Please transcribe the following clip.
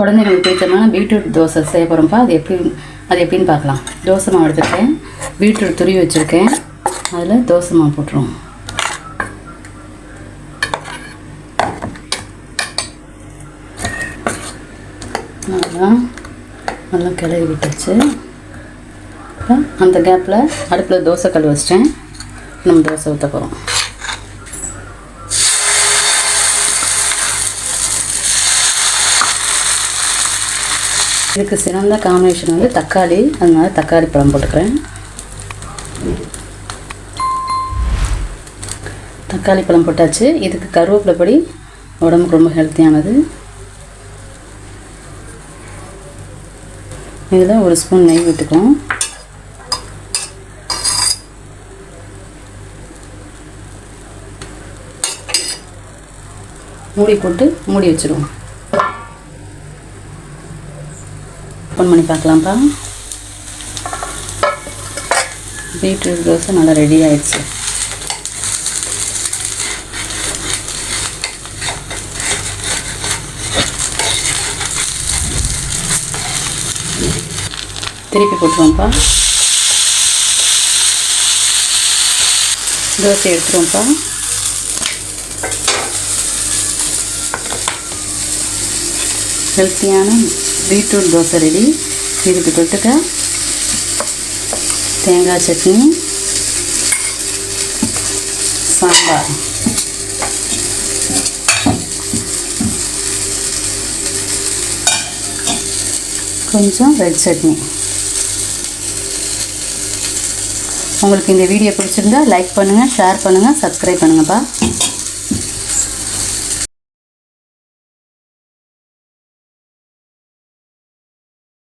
குழந்தைங்களுக்கு பிடிச்சமான பீட்ரூட் தோசை செய்ய போகிறோம்ப்பா. அது எப்படின்னு பார்க்கலாம். தோசை மாவு எடுத்துருக்கேன், பீட்ரூட் துருவி வச்சுருக்கேன். அதில் தோசை மாவு போட்டுருவோம். நல்லா கிளறி விட்டுச்சு. அந்த கேப்பில் அடுப்பில் தோசை கல் வச்சிட்டேன். நம்ம தோசை ஊற்ற போகிறோம். இதுக்கு சிறந்த காம்பினேஷன் வந்து தக்காளி. அதனால தக்காளி பழம் போட்டுக்கிறேன். தக்காளி பழம் போட்டாச்சு. இதுக்கு கருவேப்பிலை பொடி உடம்புக்கு ரொம்ப ஹெல்த்தியானது. இதில் ஒரு ஸ்பூன் நெய் விட்டுக்குவோம். மூடி போட்டு மூடி வச்சுருவோம். ஓப்பன் பண்ணி பார்க்கலாம்ப்பா. பீட்ரூட் தோசை நல்லா ரெடி ஆயிடுச்சு. திருப்பி போட்டுருவோம்ப்பா. தோசை எடுத்துருவோம்ப்பா. ஹெல்த்தியான பீட்ரூட் தோசை ரெடி. இதுக்கு தொட்டுக்க தேங்காய் சட்னி, சாம்பார், கொஞ்சம் ரெட் சட்னி. உங்களுக்கு இந்த வீடியோ பிடிச்சிருந்தா லைக் பண்ணுங்கள், ஷேர் பண்ணுங்கள், சப்ஸ்கிரைப் பண்ணுங்கப்பா.